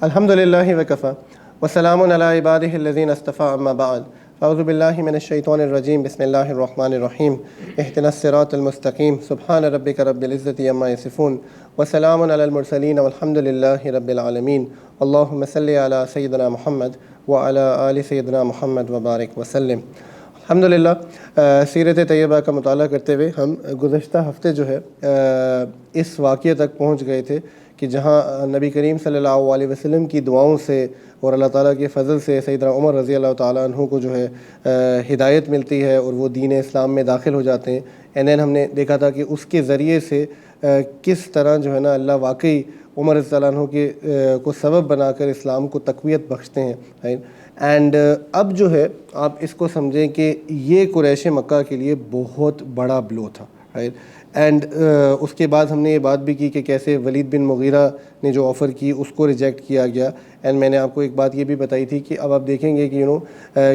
الحمدللہ وکفا وسلام علی عبادہ الذین اصطفیٰ اما بعد اعوذ باللہ من الشیطان الرجیم بسم اللہ الرحمن الرحیم اہدنا الصراط المستقیم سبحان ربک رب العزۃ عما یصفون وسلام علی المرسلین والحمدللہ رب العالمین اللہم صلی علی سیدنا محمد وعلی آل سیدنا محمد وبارک وسلم۔ الحمدللہ سیرت طیبہ کا مطالعہ کرتے ہوئے ہم گزشتہ ہفتے جو ہے اس واقعے تک پہنچ گئے تھے کہ جہاں نبی کریم صلی اللہ علیہ وسلم کی دعاؤں سے اور اللہ تعالیٰ کے فضل سے سیدنا عمر رضی اللہ تعالیٰ عنہ کو جو ہے ہدایت ملتی ہے اور وہ دین اسلام میں داخل ہو جاتے ہیں۔ اینڈ دین ہم نے دیکھا تھا کہ اس کے ذریعے سے کس طرح جو ہے نا اللہ واقعی عمر رضی اللہ عنہ کے کو سبب بنا کر اسلام کو تقویت بخشتے ہیں، رائٹ۔ اینڈ اب جو ہے آپ اس کو سمجھیں کہ یہ قریش مکہ کے لیے بہت بڑا بلو تھا، رائٹ۔ اینڈ اس کے بعد ہم نے یہ بات بھی کی کہ کیسے ولید بن مغیرہ نے جو آفر کی اس کو ریجیکٹ کیا گیا۔ اینڈ میں نے آپ کو ایک بات یہ بھی بتائی تھی کہ اب آپ دیکھیں گے کہ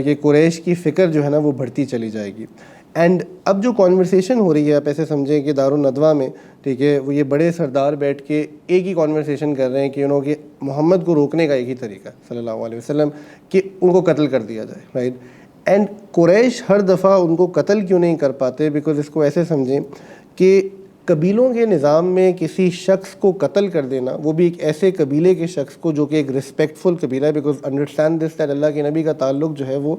کہ قریش کی فکر جو ہے نا وہ بڑھتی چلی جائے گی۔ اینڈ اب جو کانورسیشن ہو رہی ہے آپ ایسے سمجھیں کہ دار-un-ندوا میں، ٹھیک ہے، وہ یہ بڑے سردار بیٹھ کے ایک ہی کانورسیشن کر رہے ہیں کہ کہ محمد کو روکنے کا ایک ہی طریقہ ہے صلی اللہ علیہ وسلم کہ ان کو قتل کر دیا جائے، رائٹ۔ اینڈ قریش ہر دفعہ ان کو قتل کیوں نہیں کر پاتے؟ بیکاز اس کو ایسے سمجھیں کہ قبیلوں کے نظام میں کسی شخص کو قتل کر دینا، وہ بھی ایک ایسے قبیلے کے شخص کو جو کہ ایک رسپیکٹفل قبیلہ ہے، بیکاز انڈرسٹینڈ دس دیٹ اللہ کے نبی کا تعلق جو ہے وہ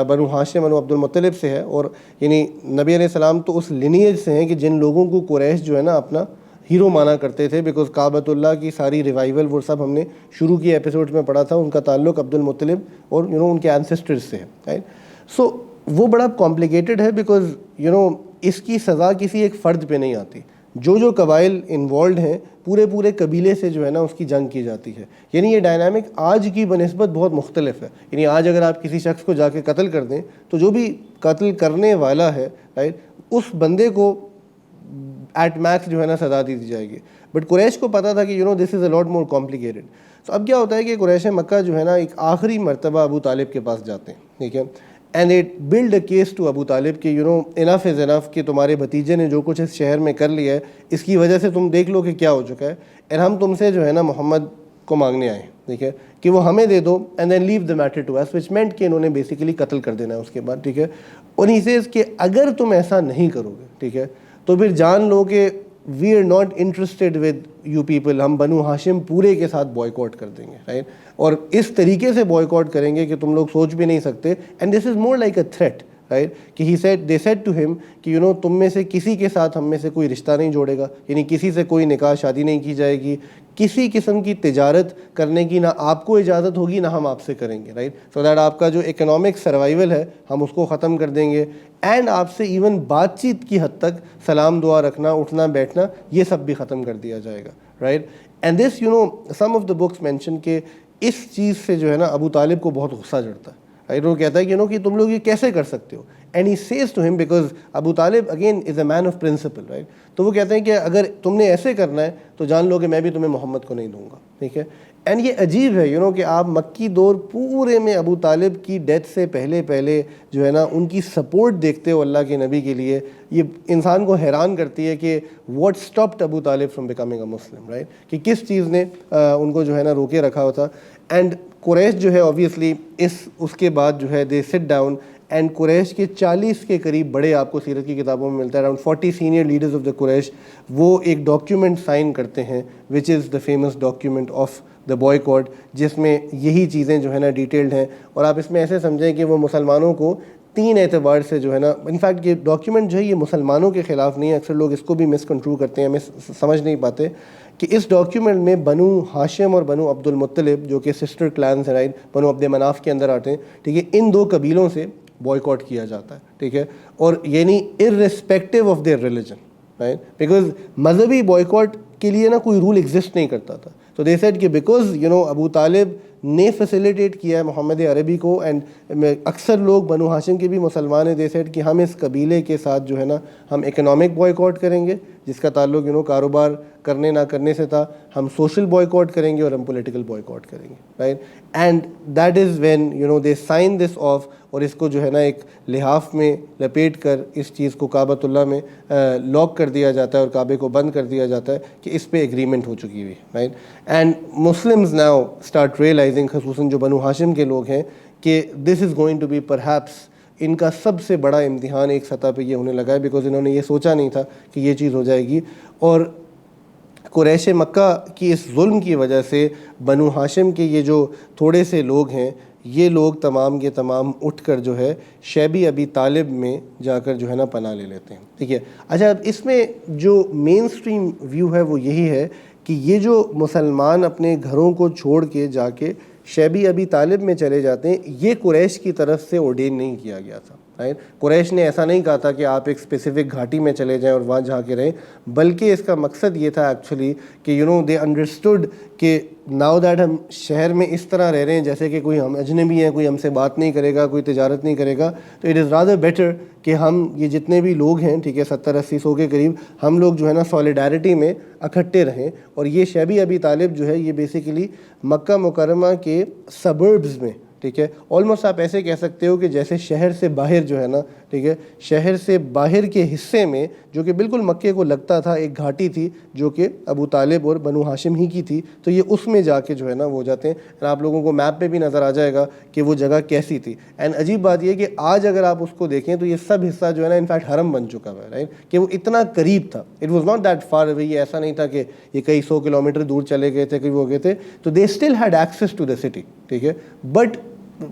بنو ہاشم بنو عبد المطلب سے ہے، اور یعنی نبی علیہ السلام تو اس لینیج سے ہیں کہ جن لوگوں کو قریش جو ہے نا اپنا ہیرو مانا کرتے تھے، بیکاز کعبۃ اللہ کی ساری ریوائول وہ سب ہم نے شروع کی ایپیسوڈ میں پڑھا تھا، ان کا تعلق عبد المطلب اور ان کے اینسسٹرز سے ہے، رائٹ۔ سو وہ بڑا کمپلیکیٹڈ ہے بیکاز اس کی سزا کسی ایک فرد پہ نہیں آتی، جو قبائل انوالوڈ ہیں پورے قبیلے سے جو ہے نا اس کی جنگ کی جاتی ہے۔ یعنی یہ ڈائنامک آج کی بنسبت بہت مختلف ہے۔ یعنی آج اگر آپ کسی شخص کو جا کے قتل کر دیں تو جو بھی قتل کرنے والا ہے، رائٹ، اس بندے کو ایٹ میکس جو ہے نا سزا دی جائے گی۔ بٹ قریش کو پتا تھا کہ this is a lot more complicated. تو اب کیا ہوتا ہے کہ قریش مکہ جو ہے نا ایک آخری مرتبہ ابو طالب کے پاس جاتے ہیں، ٹھیک ہے، and it build a case to Abu Talib کہ انف از انف کہ تمہارے بھتیجے نے جو کچھ اس شہر میں کر لیا ہے اس کی وجہ سے تم دیکھ لو کہ کیا ہو چکا ہے، اینڈ ہم تم سے جو ہے نا محمد کو مانگنے آئے، ٹھیک ہے، کہ وہ ہمیں دے دو and then leave the matter to us, which meant کہ انہوں نے بیسیکلی قتل کر دینا ہے اس کے بعد، ٹھیک ہے۔ اور ہی سیز کہ اگر تم ایسا نہیں کرو گے، ٹھیک ہے، تو پھر جان لو کہ we are not interested with you people, ہم بنو ہاشم پورے کے ساتھ بوائیکاٹ کر دیں گے، رائٹ، اور اس طریقے سے بوائیکاٹ کریں گے کہ تم لوگ سوچ بھی نہیں سکتے۔ And this is more like a threat, right, کہ دے سیڈ ٹو ہم کہ تم میں سے کسی کے ساتھ ہم میں سے کوئی رشتہ نہیں جوڑے گا، یعنی کسی سے کوئی نکاح شادی نہیں کی جائے گی، کسی قسم کی تجارت کرنے کی نہ آپ کو اجازت ہوگی نہ ہم آپ سے کریں گے، رائٹ، سو دیٹ آپ کا جو اکنامک سروائیول ہے ہم اس کو ختم کر دیں گے، اینڈ آپ سے ایون بات چیت کی حد تک سلام دعا رکھنا، اٹھنا بیٹھنا، یہ سب بھی ختم کر دیا جائے گا، right. And this some of the books mention کہ اس چیز سے جو ہے نا ابو طالب کو بہت غصہ چڑھتا ہے، رائٹ، وہ کہتا ہے کہ تم لوگ یہ کیسے کر سکتے ہو، اینڈ ہی سیز ٹو ہم because Abu Talib again is a man of principle, right, تو وہ کہتے ہیں کہ اگر تم نے ایسے کرنا ہے تو جان لو کہ میں بھی تمہیں محمد کو نہیں دوں گا، ٹھیک ہے۔ اینڈ یہ عجیب ہے کہ آپ مکی دور پورے میں ابو طالب کی ڈیتھ سے پہلے جو ہے نا ان کی سپورٹ دیکھتے ہو اللہ کے نبی کے لیے، یہ انسان کو حیران کرتی ہے کہ واٹ اسٹاپڈ ابو طالب from becoming a Muslim, right, کہ کس چیز نے ان کو جو ہے نا روکے رکھا ہوا تھا۔ اینڈ قریش جو ہے اوبویسلی اس کے بعد جو ہے دے سٹ ڈاؤن، اینڈ قریش کے 40 کے قریب بڑے آپ کو سیرت کی کتابوں میں ملتا ہے، around 40 senior leaders of the Quraysh, وہ ایک ڈاکیومنٹ سائن کرتے ہیں which is the famous document of the boycott, جس میں یہی چیزیں جو ہے نا ڈیٹیلڈ ہیں۔ اور آپ اس میں ایسے سمجھیں کہ وہ مسلمانوں کو 3 اعتبار سے جو ہے نا، انفیکٹ یہ ڈاکیومنٹ جو ہے یہ مسلمانوں کے خلاف نہیں ہے، اکثر لوگ اس کو بھی مس کنسٹرو کرتے ہیں، ہمیں سمجھ نہیں پاتے کہ اس ڈاکیومنٹ میں بنو ہاشم اور بنو عبد المطلب جو کہ سسٹر کلانس ہیں، رائٹ، بنو عبد مناف کے اندر آتے ہیں، ٹھیک ہے، ان 2 قبیلوں سے بوائیکاٹ کیا جاتا ہے، ٹھیک ہے، اور یعنی irrespective of their religion, right, because مذہبی بوائیکاٹ کے لیے نا کوئی رول ایگزسٹ نہیں کرتا تھا۔ تو دے سیڈ کہ بیکاز ابو طالب نے فیسیلیٹیٹ کیا ہے محمد عربی کو. اینڈ اکثر لوگ بنو ہاشم کے بھی مسلمان ہیں, دے سیڈ کہ ہم اس قبیلے کے ساتھ جو ہے نا ہم اکنامک بوائیکاٹ کریں گے جس کا تعلق کاروبار کرنے نہ کرنے سے تھا, ہم سوشل بوائیکاٹ کریں گے اور ہم پولیٹیکل بوائیکاٹ کریں گے, right. And that is when they sign this off, اور اس کو جو ہے نا ایک لحاف میں لپیٹ کر اس چیز کو کعبۃ اللہ میں لاک کر دیا جاتا ہے اور کعبے کو بند کر دیا جاتا ہے کہ اس پہ ایگریمنٹ ہو چکی ہوئی, right. And Muslims now start realizing, خصوصاً جو بنو ہاشم کے لوگ ہیں, کہ this is going to be perhaps ان کا سب سے بڑا امتحان ایک سطح پہ یہ ہونے لگا ہے, بیکاز انہوں نے یہ سوچا نہیں تھا کہ یہ چیز ہو جائے گی. اور قریش مکہ کی اس ظلم کی وجہ سے بنو ہاشم کے یہ جو تھوڑے سے لوگ ہیں, یہ لوگ تمام کے تمام اٹھ کر جو ہے شیبی ابی طالب میں جا کر جو ہے نا پناہ لے لیتے ہیں, ٹھیک ہے. اچھا, اب اس میں جو مین اسٹریم ویو ہے وہ یہی ہے کہ یہ جو مسلمان اپنے گھروں کو چھوڑ کے جا کے شیبی ابی طالب میں چلے جاتے ہیں, یہ قریش کی طرف سے ordain نہیں کیا گیا تھا, رائٹ. قریش نے ایسا نہیں کہا تھا کہ آپ ایک اسپیسیفک گھاٹی میں چلے جائیں اور وہاں جا کے رہیں, بلکہ اس کا مقصد یہ تھا ایکچولی کہ دے انڈرسٹوڈ کہ ناؤ دیٹ ہم شہر میں اس طرح رہ رہے ہیں جیسے کہ کوئی ہم اجنبی ہیں, کوئی ہم سے بات نہیں کرے گا, کوئی تجارت نہیں کرے گا, تو اٹ از رادر بیٹر کہ ہم یہ جتنے بھی لوگ ہیں, ٹھیک ہے, 70-80 کے قریب, ہم لوگ جو ہے نا سولیڈیرٹی میں اکٹھے رہیں. اور یہ شیبی ابی طالب جو ہے یہ بیسیکلی مکہ مکرمہ کے سبربز میں, ٹھیک ہے, آلموسٹ آپ ایسے کہہ سکتے ہو کہ جیسے شہر سے باہر جو ہے نا, ٹھیک ہے, شہر سے باہر کے حصے میں جو کہ بالکل مکے کو لگتا تھا ایک گھاٹی تھی جو کہ ابو طالب اور بنو ہاشم ہی کی تھی, تو یہ اس میں جا کے جو ہے نا وہ جاتے ہیں. آپ لوگوں کو میپ پہ بھی نظر آ جائے گا کہ وہ جگہ کیسی تھی. اینڈ عجیب بات یہ کہ آج اگر آپ اس کو دیکھیں تو یہ سب حصہ جو ہے نا انفیکٹ حرم بن چکا ہے, رائٹ, کہ وہ اتنا قریب تھا. It was not that far away, یہ ایسا نہیں تھا کہ یہ کئی 100 کلومیٹر دور چلے گئے تھے, کہیں وہ گئے تھے, تو they still had access to the city, ٹھیک ہے, بٹ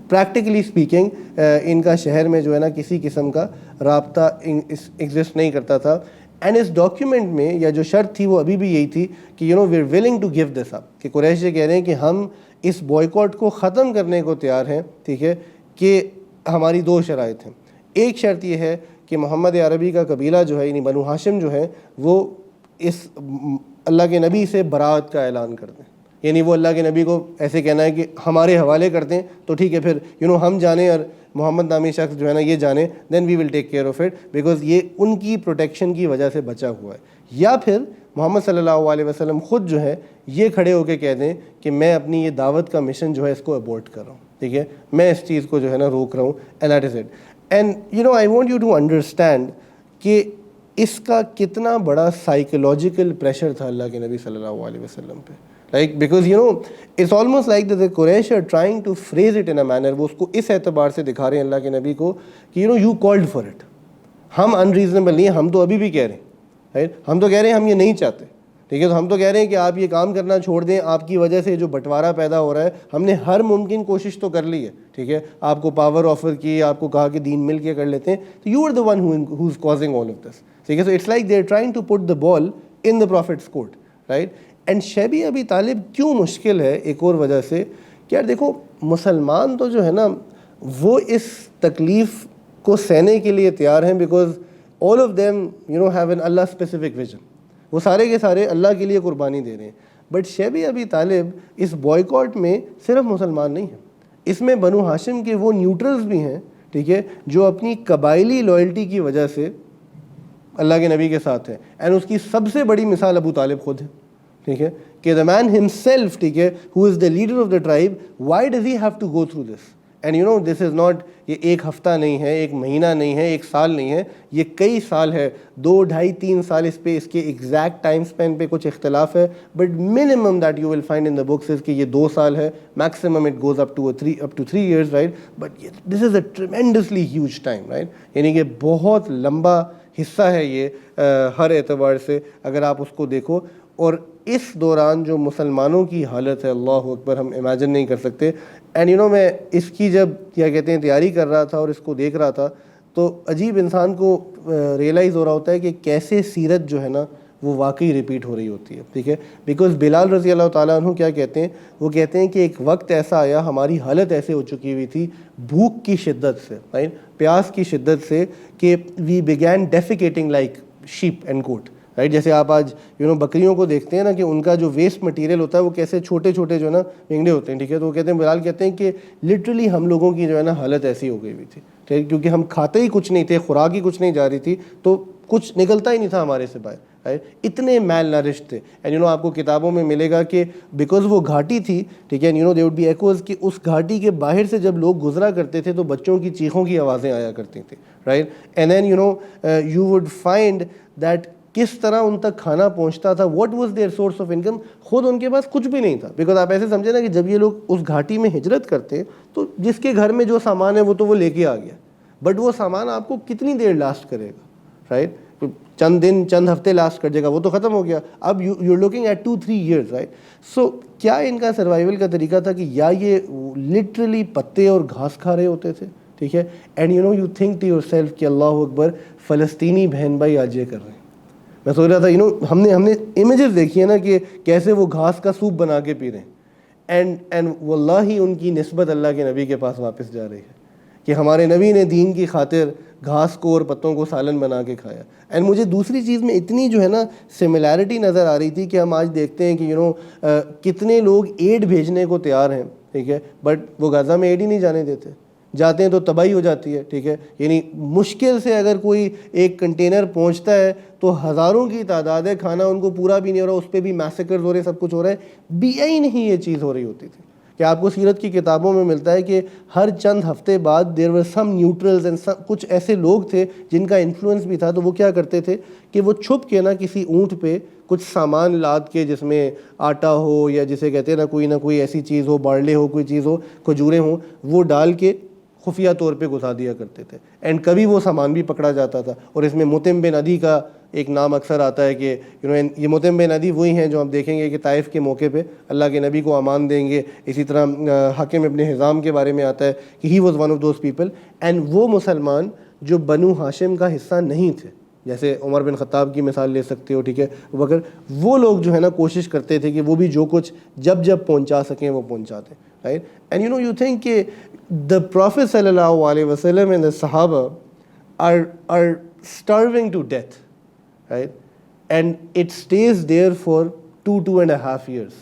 پریکٹیکلی اسپیکنگ ان کا شہر میں جو ہے نا کسی قسم کا رابطہ ایگزسٹ نہیں کرتا تھا. اینڈ اس ڈاکیومنٹ میں یا جو شرط تھی وہ ابھی بھی یہی تھی کہ we are willing to give this up, کہ قریش یہ کہہ رہے ہیں کہ ہم اس بوائیکاٹ کو ختم کرنے کو تیار ہیں, ٹھیک ہے, کہ ہماری 2 شرائط ہیں. ایک شرط یہ ہے کہ محمد عربی کا قبیلہ جو ہے, یعنی بنو ہاشم جو ہے, وہ اس اللہ کے نبی سے برات کا اعلان کر دیں. یعنی وہ اللہ کے نبی کو ایسے کہنا ہے کہ ہمارے حوالے کر دیں تو ٹھیک ہے, پھر ہم جانیں اور محمد نامی شخص جو ہے نا یہ جانے, then we will take care of it, because یہ ان کی پروٹیکشن کی وجہ سے بچا ہوا ہے. یا پھر محمد صلی اللہ علیہ وسلم خود جو ہے یہ کھڑے ہو کے کہہ دیں کہ میں اپنی یہ دعوت کا مشن جو ہے اس کو ابورٹ کر رہا ہوں, ٹھیک ہے, میں اس چیز کو جو ہے نا روک رہا ہوں. And that is it. And I want you to understand کہ اس کا کتنا بڑا سائیکولوجیکل پریشر تھا اللہ کے نبی صلی اللہ علیہ وسلم پہ. Like, because it's almost like that the Quraysh are trying to phrase it in a manner, وہ اس کو اس اعتبار سے دکھا رہے ہیں اللہ کے نبی کو کہ you called for it. ہم unreasonable نہیں ہیں, ہم تو ابھی بھی کہہ رہے ہیں, right? ہم تو کہہ رہے ہیں ہم یہ نہیں چاہتے, ٹھیک ہے, تو ہم تو کہہ رہے ہیں کہ آپ یہ کام کرنا چھوڑ دیں, آپ کی وجہ سے جو بٹوارا پیدا ہو رہا ہے, ہم نے ہر ممکن کوشش تو کر لی ہے, ٹھیک ہے, آپ کو پاور آفر کی, آپ کو کہا کہ دین مل کے کر لیتے ہیں, تو you are the one who is causing all of this, ٹھیک ہے. So it's like they're trying to put the ball in the Prophet's court, right? And shabby ابی طالب کیوں مشکل ہے, ایک اور وجہ سے کہ یار دیکھو مسلمان تو جو ہے نا وہ اس تکلیف کو سہنے کے لیے تیار ہیں, because all of them have an Allah specific vision, وہ سارے کے سارے اللہ کے لیے قربانی دے رہے ہیں. بٹ شیبی ابی طالب اس بوائیکاٹ میں صرف مسلمان نہیں ہیں, اس میں بنو ہاشم کے وہ نیوٹرلز بھی ہیں, ٹھیک ہے, جو اپنی قبائلی لائلٹی کی وجہ سے اللہ کے نبی کے ساتھ ہیں. اینڈ اس کی سب سے بڑی مثال ابو طالب خود ہے, ٹھیک ہے, کہ the man himself, ٹھیک ہے, who is the leader of the tribe, why does he have to go through this? And this is not, یہ ایک ہفتہ نہیں ہے, ایک مہینہ نہیں ہے, ایک سال نہیں ہے, یہ کئی سال ہے, 2, 2.5, 3 سال اس پہ, اس کے ایگزیکٹ ٹائم اسپین پہ کچھ اختلاف ہے, but minimum that you will find in the books is کہ یہ 2 سال ہے, maximum it goes up to 3 years, right? But this is a tremendously huge time, right? یعنی کہ بہت لمبا حصہ ہے یہ ہر اعتبار سے اگر آپ اس کو دیکھو. اور اس دوران جو مسلمانوں کی حالت ہے, اللہ اکبر, ہم امیجن نہیں کر سکتے. اینڈ میں اس کی جب کیا کہتے ہیں تیاری کر رہا تھا اور اس کو دیکھ رہا تھا تو عجیب انسان کو ریئلائز ہو رہا ہوتا ہے کہ کیسے سیرت جو ہے نا وہ واقعی ریپیٹ ہو رہی ہوتی ہے, ٹھیک ہے. بیکاز بلال رضی اللہ تعالیٰ عنہ کیا کہتے ہیں, وہ کہتے ہیں کہ ایک وقت ایسا آیا, ہماری حالت ایسے ہو چکی ہوئی تھی بھوک کی شدت سے, رائٹ, پیاس کی شدت سے, کہ we begin defecating like sheep and goat, right. جیسے آپ آج بکریوں کو دیکھتے ہیں نا کہ ان کا جو ویسٹ مٹیریل ہوتا ہے وہ کیسے چھوٹے چھوٹے جو ہے نا پنگڑے ہوتے ہیں, ٹھیک ہے. تو وہ کہتے ہیں, بلال کہتے ہیں کہ لٹرلی ہم لوگوں کی جو ہے نا حالت ایسی ہو گئی ہوئی تھی, ٹھیک ہے, کیونکہ ہم کھاتے ہی کچھ نہیں تھے, خوراک ہی کچھ نہیں جا رہی تھی, تو کچھ نکلتا ہی نہیں تھا ہمارے سے باہر, اتنے میل نرشڈ تھے. اینڈ آپ کو کتابوں میں ملے گا کہ بیکاز وہ گھاٹی تھی, ٹھیک ہے, دے وڈ بی ایکوز کہ اس گھاٹی کے باہر سے جب لوگ گزرا کرتے تھے تو بچوں کی چیخوں کی آوازیں آیا کرتی تھیں, right. And then you would find that کس طرح ان تک کھانا پہنچتا تھا, what was their source of income. خود ان کے پاس کچھ بھی نہیں تھا, بیکاز آپ ایسے سمجھیں نا کہ جب یہ لوگ اس گھاٹی میں ہجرت کرتے ہیں تو جس کے گھر میں جو سامان ہے وہ تو وہ لے کے آ گیا, بٹ وہ سامان آپ کو کتنی دیر لاسٹ کرے گا, رائٹ. چند دن چند ہفتے لاسٹ کر جائے گا, وہ تو ختم ہو گیا. اب you are looking at 2-3 years, right. So کیا ان کا سروائیول کا طریقہ تھا کہ یا یہ لٹرلی پتے اور گھاس کھا رہے ہوتے تھے, ٹھیک ہے. And you think to yourself کہ اللہ اکبر, فلسطینی بہن بھائی آج یہ کر رہے ہیں. میں سوچ رہا تھا ہم نے امیجز دیکھی ہیں نا کہ کیسے وہ گھاس کا سوپ بنا کے پی رہے ہیں, اینڈ واللہ ان کی نسبت اللہ کے نبی کے پاس واپس جا رہی ہے کہ ہمارے نبی نے دین کی خاطر گھاس کو اور پتوں کو سالن بنا کے کھایا. اینڈ مجھے دوسری چیز میں اتنی جو ہے نا سملیرٹی نظر آ رہی تھی کہ ہم آج دیکھتے ہیں کہ کتنے لوگ ایڈ بھیجنے کو تیار ہیں, ٹھیک ہے, بٹ وہ غزہ میں ایڈ ہی نہیں جانے دیتے, جاتے ہیں تو تباہی ہو جاتی ہے, ٹھیک ہے. مشکل سے اگر کوئی ایک کنٹینر پہنچتا ہے تو ہزاروں کی تعداد ہے, کھانا ان کو پورا بھی نہیں ہو رہا, اس پہ بھی میسیکرز ہو رہے, سب کچھ ہو رہا ہے. بیا ہی نہیں یہ چیز ہو رہی ہوتی تھی کہ آپ کو سیرت کی کتابوں میں ملتا ہے کہ ہر چند ہفتے بعد دیر ور سم نیوٹرلز اینڈ کچھ ایسے لوگ تھے جن کا انفلوئنس بھی تھا, تو وہ کیا کرتے تھے کہ وہ چھپ کے نا کسی اونٹ پہ کچھ سامان لاد کے, جس میں آٹا ہو یا جسے کہتے ہیں نا کوئی ایسی چیز ہو, بارلے ہو, کوئی چیز ہو, کھجوریں ہوں, وہ ڈال کے خفیہ طور پہ گھسا دیا کرتے تھے. اینڈ کبھی وہ سامان بھی پکڑا جاتا تھا. اور اس میں مطعم بن عدی کا ایک نام اکثر آتا ہے کہ یہ مطعم بن عدی وہی ہیں جو آپ دیکھیں گے کہ طائف کے موقع پہ اللہ کے نبی کو امان دیں گے. اسی طرح حاکم ابن حزام کے بارے میں آتا ہے کہ he was one of those people. And وہ مسلمان جو بنو ہاشم کا حصہ نہیں تھے, جیسے عمر بن خطاب کی مثال لے سکتے ہو, ٹھیک ہے, مگر وہ لوگ جو ہے نا کوشش کرتے تھے کہ وہ بھی جو کچھ جب پہنچا سکیں وہ پہنچا دیں, رائٹ. اینڈ یو تھنک کہ the Prophet sallallahu alaihi wasallam and the Sahaba are starving to death, right, and it stays there for 2.5 years.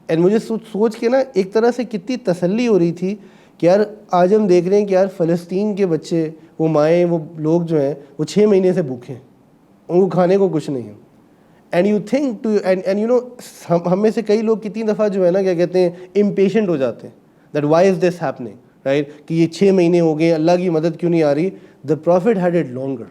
and مجھے سوچ کے نا ایک طرح سے کتنی تسلی ہو رہی تھی کہ یار آج ہم دیکھ رہے ہیں کہ یار فلسطین کے بچے, وہ مائیں, وہ لوگ جو ہیں وہ 6 مہینے سے بھوکے ہیں, ان کو کھانے کو کچھ نہیں ہے. And you think to and ہم میں سے کئی لوگ کتنی دفعہ جو ہے نا کیا کہتے ہیں امپیشنٹ ہو جاتے ہیں that why is this happening, right, کہ یہ 6 مہینے ہو گئے, اللہ کی مدد کیوں نہیں آ رہی. the prophet had it longer,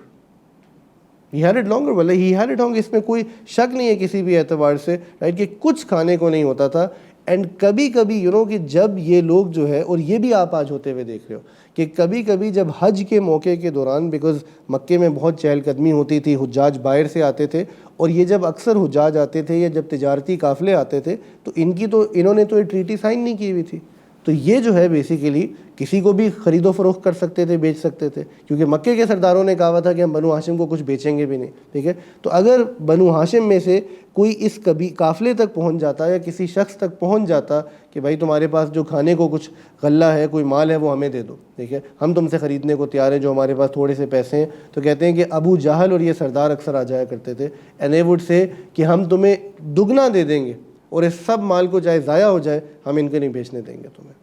he had it longer, واللہ he had it longer. اس میں کوئی شک نہیں ہے کسی بھی اعتبار سے, right, کہ کچھ کھانے کو نہیں ہوتا تھا. اینڈ کبھی کبھی کہ جب یہ لوگ جو ہے, اور یہ بھی آپ آج ہوتے ہوئے دیکھ رہے ہو کہ کبھی کبھی جب حج کے موقع کے دوران, بیکاز مکے میں بہت چہل قدمی ہوتی تھی, حجاج باہر سے آتے تھے, اور یہ جب اکثر حجاج آتے تھے یا جب تجارتی قافلے آتے تھے تو انہوں نے تو یہ ٹریٹی سائن نہیں کی ہوئی تھی. تو یہ جو ہے بیسیکلی کسی کو بھی خرید و فروخت کر سکتے تھے, بیچ سکتے تھے, کیونکہ مکے کے سرداروں نے کہا تھا کہ ہم بنو ہاشم کو کچھ بیچیں گے بھی نہیں, ٹھیک ہے. تو اگر بنو ہاشم میں سے کوئی اس قافلے تک پہنچ جاتا یا کسی شخص تک پہنچ جاتا کہ بھائی تمہارے پاس جو کھانے کو کچھ غلہ ہے, کوئی مال ہے, وہ ہمیں دے دو, ٹھیک ہے, ہم تم سے خریدنے کو تیار ہیں جو ہمارے پاس تھوڑے سے پیسے ہیں. تو کہتے ہیں کہ ابو جہل اور یہ سردار اکثر آ جایا کرتے تھے, اینڈ دے وڈ سے کہ ہم تمہیں دگنا دے دیں گے, اور اس سب مال کو چاہے ضائع ہو جائے ہم ان کو نہیں بیچنے دیں گے تمہیں.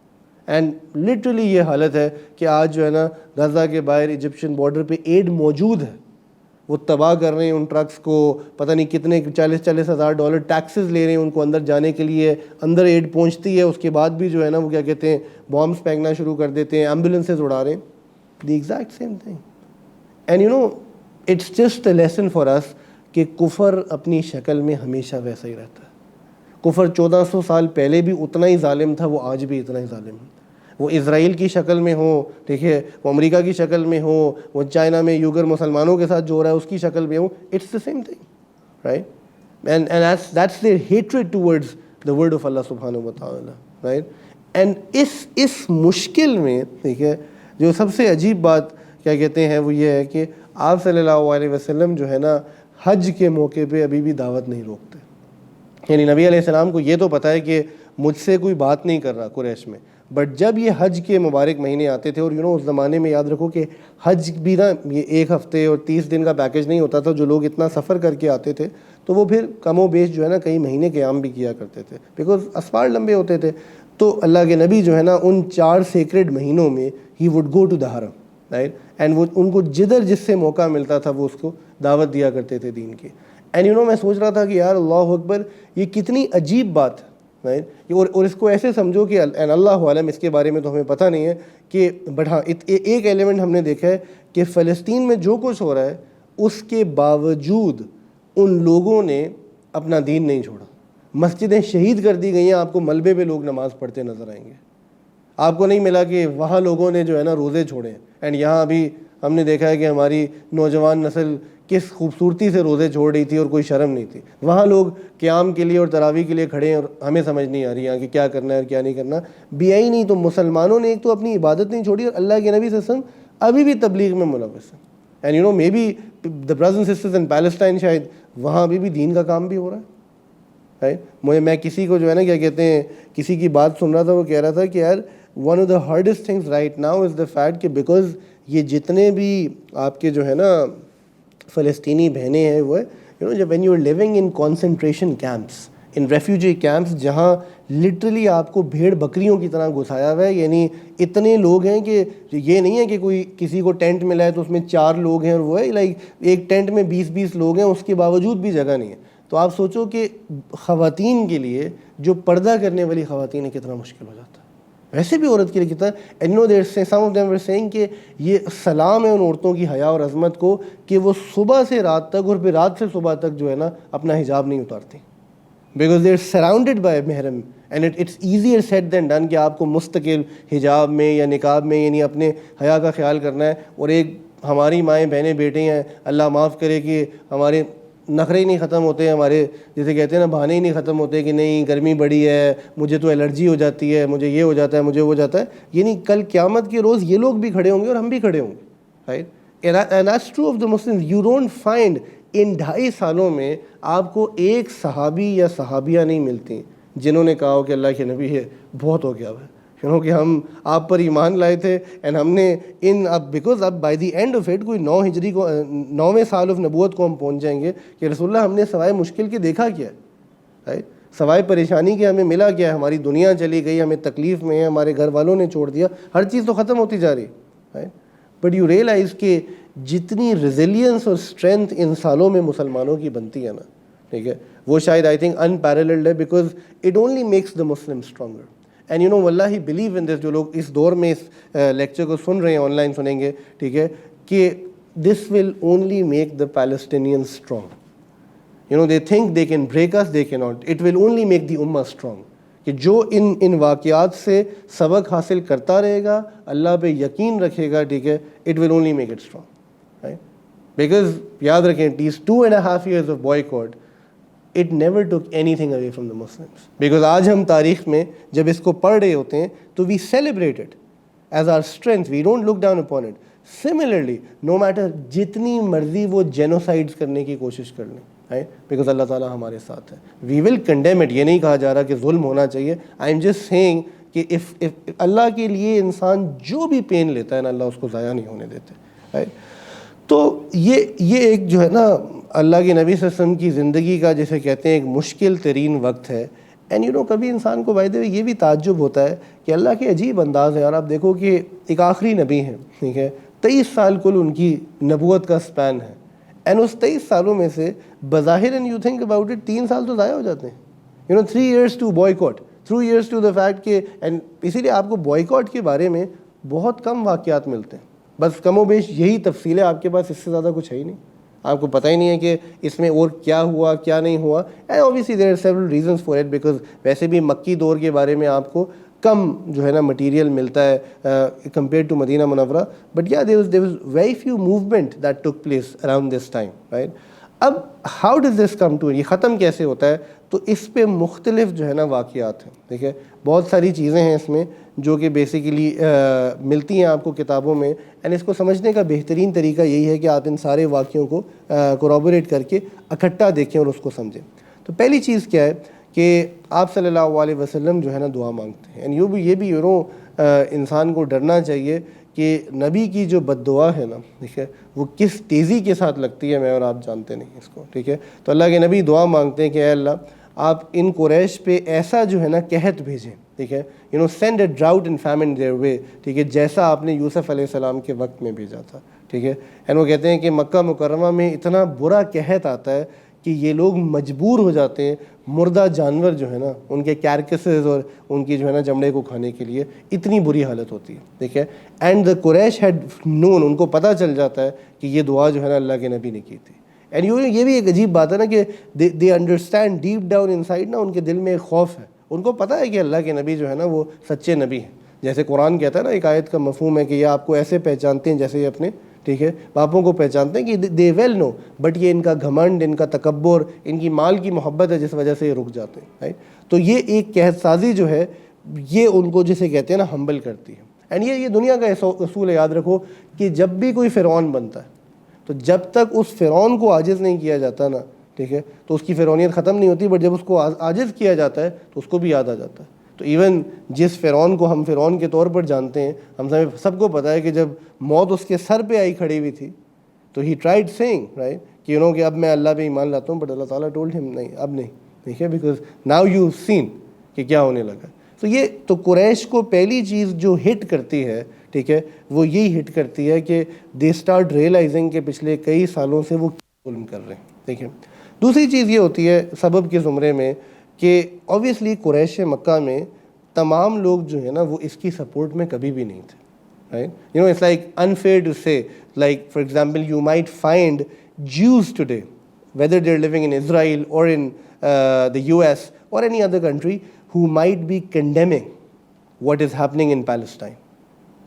اینڈ لٹرلی یہ حالت ہے کہ آج جو ہے نا غزہ کے باہر ایجپشن بارڈر پہ ایڈ موجود ہے, وہ تباہ کر رہے ہیں ان ٹرکس کو, پتہ نہیں کتنے $40,000 ٹیکسز لے رہے ہیں ان کو اندر جانے کے لیے. اندر ایڈ پہنچتی ہے, اس کے بعد بھی جو ہے نا وہ کیا کہتے ہیں بامبس پھینکنا شروع کر دیتے ہیں, ایمبولینسز اڑا رہے ہیں. The exact same thing. And it's just a lesson for us کہ کفر اپنی شکل میں ہمیشہ ویسا ہی رہتا ہے. کفر 1400 سال پہلے بھی اتنا ہی ظالم تھا, وہ آج بھی اتنا ہی ظالم ہے. وہ اسرائیل کی شکل میں ہو, ٹھیک ہے, وہ امریکہ کی شکل میں ہو, وہ چائنا میں یوگر مسلمانوں کے ساتھ جو ہو رہا ہے اس کی شکل میں ہو, it's the same thing, right. And that's their hatred towards the word of Allah سبحانہ و تعالیٰ, رائٹ. اینڈ اس مشکل میں, ٹھیک ہے, جو سب سے عجیب بات کیا کہتے ہیں وہ یہ ہے کہ آپ صلی اللہ علیہ وسلم جو ہے نا حج کے موقع پہ ابھی بھی دعوت نہیں روکتے. یعنی نبی علیہ السلام کو یہ تو پتہ ہے کہ مجھ سے کوئی بات نہیں کر رہا قریش میں, بٹ جب یہ حج کے مبارک مہینے آتے تھے، اور اس زمانے میں یاد رکھو کہ حج بھی نا یہ 1 ہفتے اور 30 دن کا پیکیج نہیں ہوتا تھا، جو لوگ اتنا سفر کر کے آتے تھے تو وہ پھر کم و بیش جو ہے نا کئی مہینے قیام بھی کیا کرتے تھے، بیکاز اسفار لمبے ہوتے تھے. تو اللہ کے نبی جو ہے نا ان 4 سیکرڈ مہینوں میں he would go to the حرم، رائٹ، اینڈ وہ ان کو جدھر جس سے موقع ملتا تھا وہ اس کو دعوت دیا کرتے تھے دین کی. اینڈ میں سوچ رہا تھا کہ یار اللہ اکبر، یہ کتنی عجیب بات ہے، رائٹ. اور اس کو ایسے سمجھو کہ اللہ عالم، اس کے بارے میں تو ہمیں پتہ نہیں ہے کہ، بٹ ہاں ایک ایلیمنٹ ہم نے دیکھا ہے کہ فلسطین میں جو کچھ ہو رہا ہے اس کے باوجود ان لوگوں نے اپنا دین نہیں چھوڑا. مسجدیں شہید کر دی گئی ہیں، آپ کو ملبے پہ لوگ نماز پڑھتے نظر آئیں گے. آپ کو نہیں ملا کہ وہاں لوگوں نے جو ہے نا روزے چھوڑے ہیں. اینڈ یہاں ابھی ہم نے دیکھا ہے کہ ہماری نوجوان نسل کس خوبصورتی سے روزے چھوڑ رہی تھی اور کوئی شرم نہیں تھی. وہاں لوگ قیام کے لیے اور تراویح کے لیے کھڑے ہیں اور ہمیں سمجھ نہیں آ رہی یہاں کہ کیا کرنا ہے اور کیا نہیں کرنا. بھی آئی نہیں. تو مسلمانوں نے ایک تو اپنی عبادت نہیں چھوڑی، اور اللہ کے نبی صلی اللہ علیہ وسلم ابھی بھی تبلیغ میں ملوث ہیں. And maybe the brothers and sisters in Palestine, شاید وہاں ابھی بھی دین کا کام بھی ہو رہا ہے. میں کسی کو جو ہے نا کیا کہتے ہیں، کسی کی بات سن رہا تھا، وہ کہہ رہا تھا کہ یار one of the hardest things right now is the fact کہ بیکاز یہ جتنے بھی آپ کے جو ہے نا فلسطینی بہنیں ہیں، وہ جب when you are living in concentration camps, in refugee camps, جہاں لٹرلی آپ کو بھیڑ بکریوں کی طرح گھسایا ہوا ہے. یعنی اتنے لوگ ہیں کہ یہ نہیں ہے کہ کوئی کسی کو ٹینٹ ملا ہے تو اس میں 4 لوگ ہیں، اور وہ ہے لائک ایک ٹینٹ میں 20 لوگ ہیں، اس کے باوجود بھی جگہ نہیں ہے. تو آپ سوچو کہ خواتین کے لیے، جو پردہ کرنے والی خواتین ہیں، کتنا مشکل ہو جاتا ہے. ویسے بھی عورت کے لیے کتنا، سم آف دیم ور سیئنگ کہ یہ سلام ہے ان عورتوں کی حیا اور عظمت کو کہ وہ صبح سے رات تک اور پھر رات سے صبح تک جو ہے نا اپنا حجاب نہیں اتارتی، because they are surrounded by محرم. And it's easier said than done کہ آپ کو مستقل حجاب میں یا نقاب میں یعنی اپنے حیا کا خیال کرنا ہے. اور ایک ہماری مائیں بہنیں بیٹے ہیں، اللہ معاف کرے کہ ہمارے نخرے ہی نہیں ختم ہوتے، ہمارے جیسے کہتے ہیں نا بہانے ہی نہیں ختم ہوتے کہ نہیں گرمی بڑی ہے، مجھے تو الرجی ہو جاتی ہے، مجھے یہ ہو جاتا ہے، مجھے وہ جاتا ہے. یعنی کل قیامت کے روز یہ لوگ بھی کھڑے ہوں گے اور ہم بھی کھڑے ہوں گے، right. And that's true of the Muslims. You don't find in 2.5 سالوں میں آپ کو ایک صحابی یا صحابیہ نہیں ملتی جنہوں نے کہا ہو کہ اللہ کے نبی ہے بہت ہو گیا ہے، کہ ہم آپ پر ایمان لائے تھے اینڈ ہم نے اب بیکاز اب by the end of it کوئی 9 ہجری کو 9ویں سال آف نبوت کو ہم پہنچ جائیں گے کہ رسول اللہ ہم نے سوائے مشکل کے دیکھا کیا ہے، سوائے پریشانی کے ہمیں ملا کیا ہے. ہماری دنیا چلی گئی، ہمیں تکلیف میں ہے، ہمارے گھر والوں نے چھوڑ دیا، ہر چیز تو ختم ہوتی جا رہی ہے. بٹ یو ریئلائز کہ جتنی ریزیلینس اور اسٹرینتھ ان سالوں میں مسلمانوں کی بنتی ہے نا، ٹھیک ہے، وہ شاید آئی تھنک انپیرللڈ ہے، because it only makes the Muslim stronger. And واللہ بلیو ان دس. جو لوگ اس دور میں اس لیکچر کو سن رہے ہیں، آن لائن سنیں گے، ٹھیک ہے، کہ this will only make the Palestinian strong. they think they can break us, they cannot. It will only make the ummah strong. کہ جو ان واقعات سے سبق حاصل کرتا رہے گا، اللہ پہ یقین رکھے گا، ٹھیک ہے، it will only make it strong, right? Because یاد رکھیں these 2.5 years of boycott, it never took anything away from the Muslims. Because آج ہم تاریخ میں جب اس کو پڑھ رہے ہوتے ہیں تو we celebrate it as our strength. We don't look down upon it. Similarly, no matter جتنی مرضی وہ جینوسائڈز کرنے کی کوشش کر لیں، بیکاز اللہ تعالیٰ ہمارے ساتھ ہے. وی ول کنڈیم اٹ. یہ نہیں کہا جا رہا کہ ظلم ہونا چاہیے. آئی ایم جسٹ سیئنگ کہ اللہ کے لیے انسان جو بھی پین لیتا ہے نا، اللہ اس کو ضائع نہیں ہونے دیتے. تو یہ ایک جو ہے نا اللہ کے نبی صلی اللہ علیہ وسلم کی زندگی کا جیسے کہتے ہیں ایک مشکل ترین وقت ہے. اینڈ کبھی انسان کو بائی دی وے یہ بھی تعجب ہوتا ہے کہ اللہ کے عجیب انداز ہے. اور آپ دیکھو کہ ایک آخری نبی ہیں، ٹھیک ہے، 23 سال کل ان کی نبوت کا اسپین ہے. اینڈ اس 23 سالوں میں سے بظاہر and you think about it 3 سال تو ضائع ہو جاتے ہیں. 3 years to boycott, 3 years to the fact کہ اینڈ اسی لیے آپ کو بوائیکاٹ کے بارے میں بہت کم واقعات ملتے ہیں. بس کم و بیش یہی تفصیل ہے آپ کے پاس، اس سے زیادہ کچھ ہے ہی نہیں. آپ کو پتہ ہی نہیں ہے کہ اس میں اور کیا ہوا کیا نہیں ہوا. And obviously there are several reasons for it because ویسے بھی مکی دور کے بارے میں آپ کو کم جو ہے نا مٹیریل ملتا ہے compared to مدینہ منورہ. But yeah, there was very few movement that took place around this time, right? اب how does this come to it؟ یہ ختم کیسے ہوتا ہے؟ تو اس پہ مختلف جو ہے نا واقعات ہیں، ٹھیک ہے، بہت ساری چیزیں ہیں اس میں جو کہ بیسیکلی ملتی ہیں آپ کو کتابوں میں. اینڈ اس کو سمجھنے کا بہترین طریقہ یہی ہے کہ آپ ان سارے واقعوں کو کوروبوریٹ کر کے اکٹھا دیکھیں اور اس کو سمجھیں. تو پہلی چیز کیا ہے کہ آپ صلی اللہ علیہ وسلم جو ہے نا دعا مانگتے ہیں. اینڈ یہ بھی انسان کو ڈرنا چاہیے کہ نبی کی جو بد دعا ہے نا، ٹھیک ہے، وہ کس تیزی کے ساتھ لگتی ہے، میں اور آپ جانتے نہیں اس کو. ٹھیک ہے، تو اللہ کے نبی دعا مانگتے ہیں کہ اے اللہ آپ ان قریش پہ ایسا جو ہے نا قحط بھیجیں. ٹھیک ہے، send a drought and famine their way. ٹھیک ہے، جیسا آپ نے یوسف علیہ السلام کے وقت میں بھیجا تھا. ٹھیک ہے، اینڈ وہ کہتے ہیں کہ مکہ مکرمہ میں اتنا برا قحط آتا ہے کہ یہ لوگ مجبور ہو جاتے ہیں مردہ جانور جو ہے نا ان کے کیرکسز اور ان کی جو ہے نا چمڑے کو کھانے کے لیے. اتنی بری حالت ہوتی ہے. ٹھیک ہے، اینڈ دا قریش ہیڈ نون، ان کو پتہ چل جاتا ہے کہ یہ دعا جو ہے نا اللہ کے نبی نے کی تھی. اینڈ یہ بھی ایک عجیب بات ہے نا کہ they understand deep down in side نا، ان کے دل میں ایک خوف ہے. ان کو پتہ ہے کہ اللہ کے نبی جو ہے نا وہ سچے نبی ہیں. جیسے قرآن کہتا ہے نا، ایک آیت کا مفہوم ہے کہ یہ آپ کو ایسے پہچانتے ہیں جیسے یہ اپنے، ٹھیک ہے، باپوں کو پہچانتے ہیں کہ دے ویل نو، بٹ یہ ان کا گھمنڈ، ان کا تکبر، ان کی مال کی محبت ہے جس وجہ سے یہ رک جاتے ہیں. رائٹ، تو یہ ایک قحط سازی جو ہے یہ ان کو جسے کہتے ہیں نا ہمبل کرتی ہے. اینڈ یہ دنیا کا اصول ہے، یاد رکھو کہ جب بھی کوئی فرعون بنتا ہے تو جب تک اس فرعون کو عاجز نہیں کیا جاتا نا، ٹھیک ہے، تو اس کی فرعونیت ختم نہیں ہوتی. بٹ جب اس کو عاجز کیا جاتا ہے تو اس کو بھی یاد آ جاتا ہے. تو ایون جس فرعون کو ہم فرعون کے طور پر جانتے ہیں، ہم سب کو پتہ ہے کہ جب موت اس کے سر پہ آئی کھڑی ہوئی تھی تو ہی ٹرائیڈ سیئنگ رائٹ کہ کہ اب میں اللہ پہ ایمان لاتا ہوں، بٹ اللہ تعالیٰ ٹولڈ ہم نہیں، اب نہیں. ٹھیک ہے، بیکاز ناؤ یو سین کہ کیا ہونے لگا. تو قریش کو پہلی چیز جو ہٹ کرتی ہے، ٹھیک ہے، وہ یہی ہٹ کرتی ہے کہ دے اسٹارٹ ریئلائزنگ کہ پچھلے کئی سالوں سے وہ کیا ظلم کر رہے ہیں. ٹھیک ہے، دوسری چیز یہ ہوتی ہے سبب کے زمرے میں کہ اوبویسلی قریش مکہ میں تمام لوگ جو ہے نا وہ اس کی سپورٹ میں کبھی بھی نہیں تھے. Right? It's like unfair to say, like for example, you might find Jews today, whether they're living in Israel or in the US or any other country, who might be condemning what is happening in Palestine.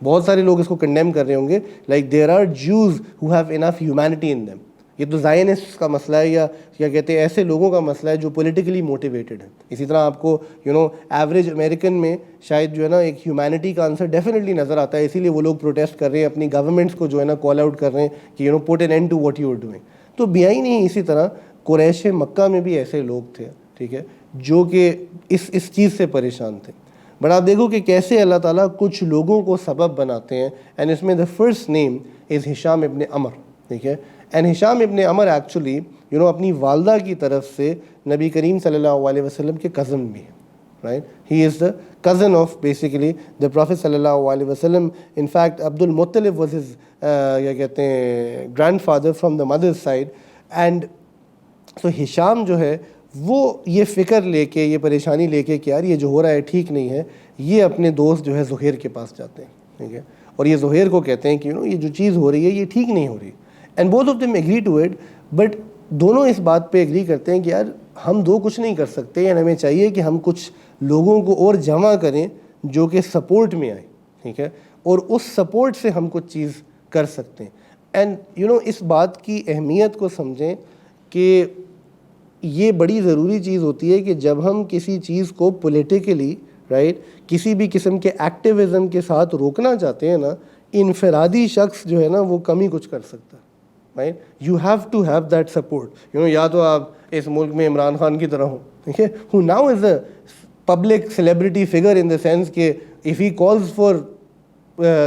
بہت سارے لوگ اس کو condemn کر رہے ہوں گے. like there are Jews who have enough humanity in them. یہ تو زائنسٹ کا مسئلہ ہے یا کیا کہتے ہیں ایسے لوگوں کا مسئلہ ہے جو پولیٹیکلی موٹیویٹڈ ہیں. اسی طرح آپ کو ایوریج امریکن میں شاید جو ہے نا ایک ہیومینٹی کا آنسر ڈیفینیٹلی نظر آتا ہے. اسی لیے وہ لوگ پروٹیسٹ کر رہے ہیں، اپنی گورنمنٹس کو جو ہے نا کال آؤٹ کر رہے ہیں کہ put an end to what you are doing. تو بیائی نہیں، اسی طرح قریش مکہ میں بھی ایسے لوگ تھے، ٹھیک ہے، جو کہ اس چیز سے پریشان تھے. بٹ آپ دیکھو کہ کیسے اللہ تعالیٰ کچھ لوگوں کو سبب بناتے ہیں. اینڈ اس میں دا فرسٹ نیم از ہشام ابن عمر. ٹھیک ہے، اینڈ ہشام ابن عمر ایکچولی اپنی والدہ کی طرف سے نبی کریم صلی اللہ علیہ وسلم کے کزن بھی ہیں. Right, he is the cousin of basically the prophet صلی اللہ علیہ وسلم. ان فیکٹ عبدل مطلب واز ہز کیا کہتے ہیں grandfather from the mother side. And so Hisham جو ہے وہ یہ فکر لے کے، یہ پریشانی لے کے کہ یار یہ جو ہو رہا ہے ٹھیک نہیں ہے، یہ اپنے دوست جو ہے زہیر کے پاس جاتے ہیں. ٹھیک ہے، اور یہ زہیر کو کہتے ہیں کہ یہ جو چیز ہو رہی ہے یہ ٹھیک نہیں ہو رہی. And both of them agree to it. But دونوں اس بات پہ ایگری کرتے ہیں کہ یار ہم دو کچھ نہیں کر سکتے، یعنی ہمیں چاہیے کہ ہم کچھ لوگوں کو اور جمع کریں جو کہ سپورٹ میں آئیں. ٹھیک ہے، اور اس سپورٹ سے ہم کچھ چیز کر سکتے ہیں. اینڈ اس بات کی اہمیت کو سمجھیں کہ یہ بڑی ضروری چیز ہوتی ہے کہ جب ہم کسی چیز کو پولیٹیکلی رائٹ کسی بھی قسم کے ایکٹیویزم کے ساتھ روکنا چاہتے ہیں نا، انفرادی شخص جو ہے نا وہ کم ہی کچھ کر سکتا ہے. Right, you have to have that support. یا تو آپ اس ملک میں عمران خان کی طرح ہوں، ٹھیک ہے، who now is a public celebrity figure in the sense کہ if he calls for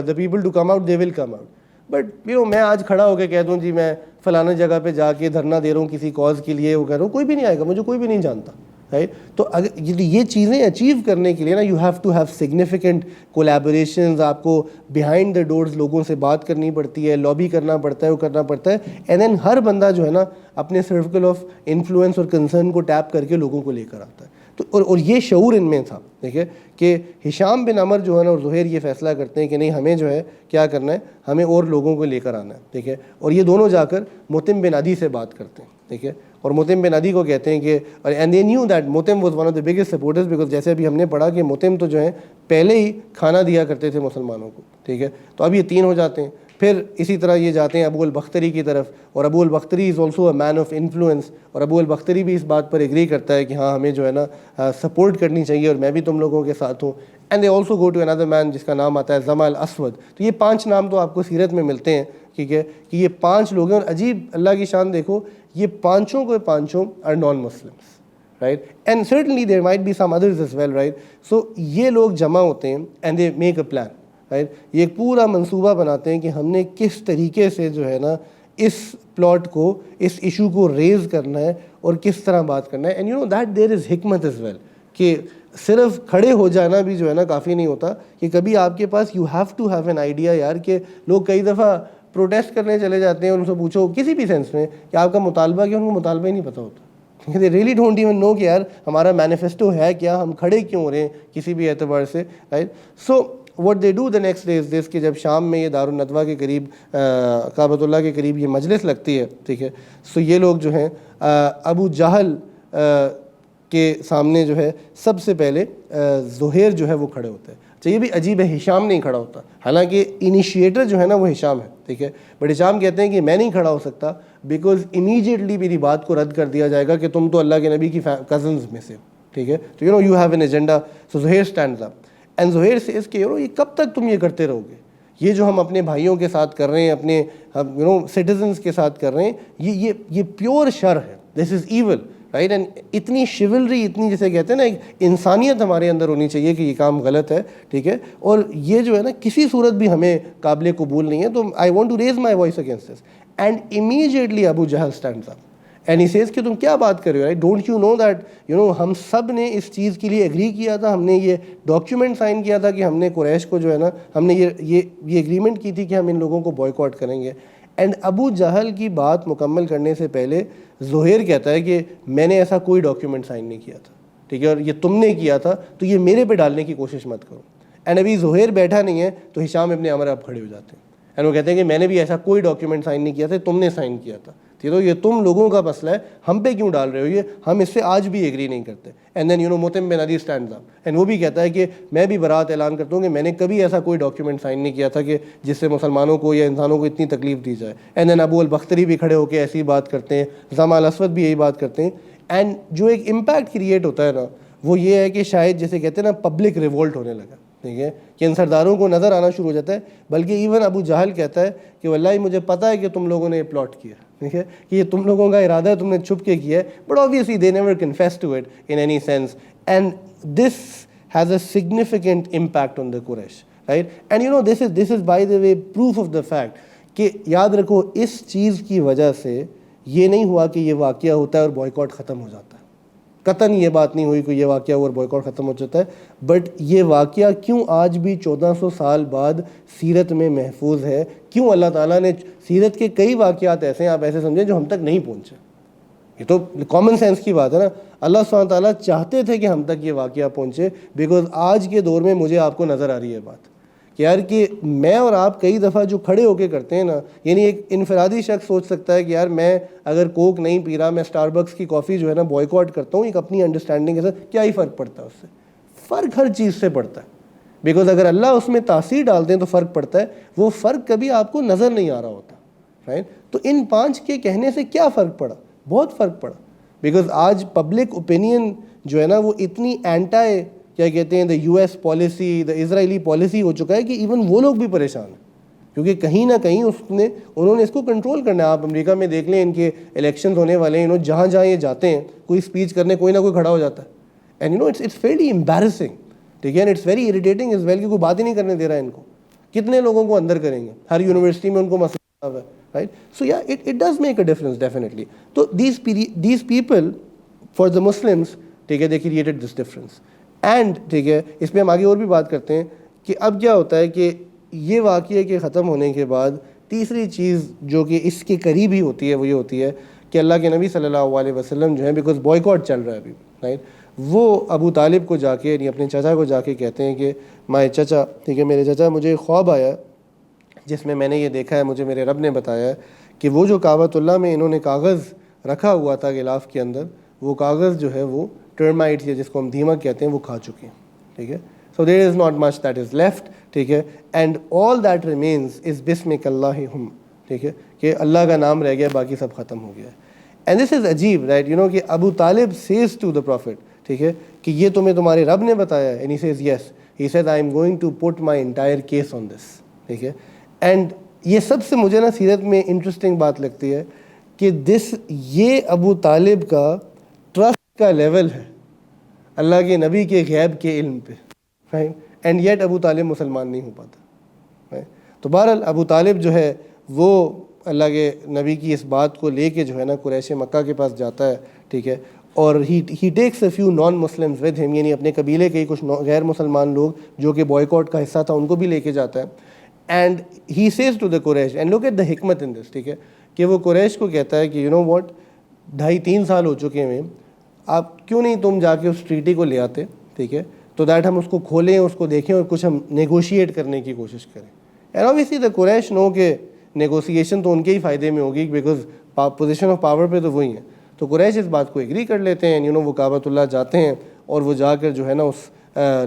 the people to come out, they will come out. But میں آج کھڑا ہو کے کہہ دوں جی میں فلانا جگہ پہ جا کے دھرنا دے رہا ہوں کسی کاز کے لیے، وہ کہہ رہا ہوں، کوئی بھی نہیں آئے گا، مجھے کوئی بھی نہیں جانتا. رائٹ، تو اگر یہ چیزیں اچیو کرنے کے لیے نا you have to have significant collaborations. آپ کو بیہائنڈ دا ڈورز لوگوں سے بات کرنی پڑتی ہے، لابی کرنا پڑتا ہے، وہ کرنا پڑتا ہے. اینڈ دین ہر بندہ جو ہے نا اپنے سرکل آف انفلوئنس اور کنسرن کو ٹیپ کر کے لوگوں کو لے کر آتا ہے. تو اور یہ شعور ان میں تھا. ٹھیک ہے، کہ ہشام بن عمر جو ہے نا اور زہیر یہ فیصلہ کرتے ہیں کہ نہیں ہمیں جو ہے کیا کرنا ہے، ہمیں اور لوگوں کو لے کر آنا ہے. ٹھیک ہے، اور یہ دونوں جا کر مطعم بن عدی سے بات کرتے ہیں. ٹھیک ہے، اور مطعم بن عدی کو کہتے ہیں کہ and they knew that Mutim was one of the biggest supporters because جیسے ابھی ہم نے پڑھا کہ مطعم تو جو ہے پہلے ہی کھانا دیا کرتے تھے مسلمانوں کو. ٹھیک ہے، تو اب یہ تین ہو جاتے ہیں. پھر اسی طرح یہ جاتے ہیں ابو البختری کی طرف، اور Abu Albakhtari is also a man of influence, اور ابو البختری بھی اس بات پر ایگری کرتا ہے کہ ہاں ہمیں جو ہے نا سپورٹ کرنی چاہیے اور میں بھی تم لوگوں کے ساتھ ہوں. And they also go to another man جس کا نام آتا ہے زمع الاسود. تو یہ 5 نام تو آپ کو سیرت میں ملتے ہیں. ٹھیک ہے، کہ یہ 5 لوگ ہیں، اور عجیب اللہ کی شان دیکھو، یہ پانچوں کو پانچوں are non Muslims. right? And certainly there might be some others as well, right? So یہ لوگ جمع ہوتے ہیں and they make a plan, right? یہ ایک پورا منصوبہ بناتے ہیں کہ ہم نے کس طریقے سے جو ہے نا اس پلاٹ کو, اس ایشو کو ریز کرنا ہے اور کس طرح بات کرنا ہے. And you know that there is حکمت از ویل, کہ صرف کھڑے ہو جانا بھی جو ہے نا کافی نہیں ہوتا, کہ کبھی آپ کے پاس you have to have an idea یار. کہ لوگ کئی دفعہ پروٹیسٹ کرنے چلے جاتے ہیں, ان سے پوچھو کسی بھی سینس میں کہ آپ کا مطالبہ کیا, ان کو مطالبہ ہی نہیں پتہ ہوتا. They really don't even know کہ یار ہمارا مینیفیسٹو ہے کیا, ہم کھڑے کیوں ہو رہے ہیں کسی بھی اعتبار سے, right. So what they do the next day is this, کہ جب شام میں یہ دار-un-ندوا کے قریب کعبۃ اللہ کے قریب یہ مجلس لگتی ہے, ٹھیک ہے, سو یہ لوگ جو ہیں ابو جہل کے سامنے جو ہے سب سے پہلے زہیر جو ہے وہ کھڑے ہوتے ہیں. اچھا یہ بھی عجیب ہے, ہشام نہیں کھڑا ہوتا, حالانکہ انیشیٹر جو ہے نا وہ ہشام ہے, ٹھیک ہے, بٹ ہشام کہتے ہیں کہ میں نہیں کھڑا ہو سکتا بیکاز امیجیٹلی میری بات کو رد کر دیا جائے گا کہ تم تو اللہ کے نبی کی کزنز میں سے, ٹھیک ہے, تو you have an agenda. So Zuhair stands up and Zuhair says کہ یہ کب تک تم یہ کرتے رہو گے, یہ جو ہم اپنے بھائیوں کے ساتھ کر رہے ہیں, اپنے سٹیزنس کے ساتھ کر رہے ہیں, یہ پیور شر ہے, دس از ایول, رائٹ. اینڈ اتنی شیولری, اتنی جیسے کہتے ہیں نا ایک انسانیت ہمارے اندر ہونی چاہیے کہ یہ کام غلط ہے, ٹھیک ہے, اور یہ جو ہے نا کسی صورت بھی ہمیں قابل قبول نہیں ہے. تو I want to raise my voice against this. And immediately Abu Jahl stands up and he says کہ تم کیا بات کر رہے ہو, right, don't you know that ہم سب نے اس چیز کے لیے ایگری کیا تھا, ہم نے یہ ڈاکیومنٹ سائن کیا تھا کہ ہم نے قریش کو جو ہے نا ہم نے یہ ایگریمنٹ کی تھی کہ ہم ان لوگوں کو بوائیکاٹ کریں گے. اینڈ ابو جہل کی بات مکمل کرنے سے پہلے زہیر کہتا ہے کہ میں نے ایسا کوئی ڈاکیومنٹ سائن نہیں کیا تھا, ٹھیک ہے, اور یہ تم نے کیا تھا تو یہ میرے پہ ڈالنے کی کوشش مت کرو. اینڈ ابھی زہیر بیٹھا نہیں ہے تو ہشام ابن عمر اب کھڑے ہو جاتے ہیں اینڈ وہ کہتے ہیں کہ میں نے بھی ایسا کوئی ڈاکیومنٹ سائن نہیں کیا تھا, تم نے سائن کیا تھا, تو یہ تم لوگوں کا مسئلہ ہے, ہم پہ کیوں ڈال رہے ہو, یہ ہم اس سے آج بھی ایگری نہیں کرتے. And then Mutim bin Adi stands up and وہ بھی کہتا ہے کہ میں بھی برات اعلان کرتا ہوں کہ میں نے کبھی ایسا کوئی ڈاکیومنٹ سائن نہیں کیا تھا کہ جس سے مسلمانوں کو یا انسانوں کو اتنی تکلیف دی جائے. اینڈ دین ابو البختری بھی کھڑے ہو کے ایسی بات کرتے ہیں, زما الاسود بھی یہی بات کرتے ہیں. اینڈ جو ایک امپیکٹ کریٹ ہوتا ہے نا وہ یہ ہے کہ شاید جیسے کہتے ہیں نا پبلک ریولٹ ہونے لگا, ٹھیک ہے, کہ ان سرداروں کو نظر آنا شروع ہو جاتا ہے. بلکہ ایون ابو جہل کہتا ہے کہ واللہ مجھے پتہ ہے کہ تم لوگوں نے یہ پلاٹ کیا, ٹھیک ہے, کہ یہ تم لوگوں کا ارادہ ہے, تم نے چھپ کے کیا ہے, but obviously they never confess to it in any sense. And this has a significant impact on the Quraysh, right? And this is by the way proof of the fact کہ یاد رکھو اس چیز کی وجہ سے یہ نہیں ہوا کہ یہ واقعہ ہوتا ہے اور بوائیکاٹ ختم ہو جاتا ہے, قطعاً یہ بات نہیں ہوئی کہ یہ واقعہ اور بوائیکاٹ ختم ہو جاتا ہے. بٹ یہ واقعہ کیوں آج بھی 1400 سال بعد سیرت میں محفوظ ہے, کیوں اللہ تعالیٰ نے سیرت کے کئی واقعات ایسے ہیں, آپ ایسے سمجھیں, جو ہم تک نہیں پہنچے. یہ تو کامن سینس کی بات ہے نا, اللہ سبحانہ تعالیٰ چاہتے تھے کہ ہم تک یہ واقعہ پہنچے, بیکاز آج کے دور میں مجھے آپ کو نظر آ رہی ہے بات کہ یار کہ میں اور آپ کئی دفعہ جو کھڑے ہو کے کرتے ہیں نا, یعنی ایک انفرادی شخص سوچ سکتا ہے کہ یار میں اگر کوک نہیں پی رہا, میں اسٹار بکس کی کافی جو ہے نا بوائیکاٹ کرتا ہوں, ایک اپنی انڈرسٹینڈنگ کے ساتھ, کیا ہی فرق پڑتا ہے اس سے؟ فرق ہر چیز سے پڑتا ہے, بیکاز اگر اللہ اس میں تاثیر ڈالتے ہیں تو فرق پڑتا ہے. وہ فرق کبھی آپ کو نظر نہیں آ رہا ہوتا, رائٹ. تو ان 5 کے کہنے سے کیا فرق پڑا؟ بہت فرق پڑا, بیکاز آج پبلک اوپینین جو ہے نا وہ اتنی اینٹائی کیا کہتے ہیں دا یو ایس پالیسی, دا اسرائیلی پالیسی ہو چکا ہے کہ ایون وہ لوگ بھی پریشان ہیں, کیونکہ کہیں نہ کہیں انہوں نے اس کو کنٹرول کرنا ہے. آپ امریکہ میں دیکھ لیں, ان کے الیکشنز ہونے والے ہیں, جہاں جہاں یہ جاتے ہیں کوئی اسپیچ کرنے کوئی نہ کوئی کھڑا ہو جاتا ہے. اینڈ اٹس ویری امبیرسنگ, ٹھیک ہے, and it's very irritating as well, کہ کوئی بات ہی نہیں کرنے دے رہا ہے ان کو. کتنے لوگوں کو اندر کریں گے, ہر یونیورسٹی میں ان کو مسئلہ ہے, right. So yeah it does make a difference definitely. تو these people for the Muslims, ٹھیک ہے, they created this difference. And ٹھیک ہے, اس پہ ہم آگے اور بھی بات کرتے ہیں کہ اب کیا ہوتا ہے کہ یہ واقعے کے ختم ہونے کے بعد تیسری چیز جو کہ اس کے قریب ہی ہوتی ہے وہ یہ ہوتی ہے کہ اللہ کے نبی صلی اللہ علیہ وسلم جو ہے, بیکاز بوائیکاٹ چل رہا ہے ابھی, رائٹ, وہ ابو طالب کو جا کے, یعنی اپنے چچا کو جا کے کہتے ہیں کہ مائی چچا, ٹھیک ہے, میرے چچا, مجھے خواب آیا جس میں نے یہ دیکھا ہے, مجھے میرے رب نے بتایا ہے کہ وہ جو کعبۃ اللہ میں انہوں نے کاغذ رکھا ہوا تھا غلاف کے اندر, وہ کاغذ جو ہے وہ ٹرمائٹس یا جس کو ہم دیمک کہتے ہیں وہ کھا چکے ہیں, ٹھیک ہے. So there is not much that is left, ٹھیک ہے, and all that remains is بسمک اللہم, ٹھیک ہے, کہ اللہ کا نام رہ گیا, باقی سب ختم ہو گیا ہے. اینڈ دس از عجیب, رائٹ, کہ ابو Talib says to the profit, ٹھیک ہے, کہ یہ تمہیں تمہارے رب نے بتایا ہے, and he says yes, he says I am going to put my entire case on this, ٹھیک ہے. اینڈ یہ سب سے مجھے نا سیرت میں انٹرسٹنگ بات لگتی ہے کہ یہ ابو طالب کا ٹرسٹ کا لیول ہے اللہ کے نبی کے غیب کے علم پہ، اینڈ یٹ ابو طالب مسلمان نہیں ہو پاتا. تو بہرحال ابو طالب جو ہے وہ اللہ کے نبی کی اس بات کو لے کے جو ہے نا قریش مکہ کے پاس جاتا ہے، ٹھیک ہے، اور he takes a few non Muslims with him, یعنی اپنے قبیلے کے کچھ غیر مسلمان لوگ جو کہ بوائیکاٹ کا حصہ تھا ان کو بھی لے کے جاتا ہے. And he says to the Quraysh, and look at the حکمت ان دس، ٹھیک ہے، کہ وہ قریش کو کہتا ہے کہ یو نو واٹ، 2.5-3 سال ہو چکے ہیں، آپ کیوں نہیں تم جا کے اس ٹریٹی کو لے آتے، ٹھیک ہے، تو دیٹ ہم اس کو کھولیں، اس کو دیکھیں اور کچھ ہم نیگوشیٹ کرنے کی کوشش کریں. اینڈ obviously دا قریش نو کہ نیگوسیشن تو ان کے ہی فائدے میں ہوگی بیکاز پوزیشن آف پاور پہ تو وہی ہیں. تو قریش اس بات کو ایگری کر لیتے ہیں، وہ کعبۃ اللہ جاتے ہیں اور وہ جا کر جو ہے نا اس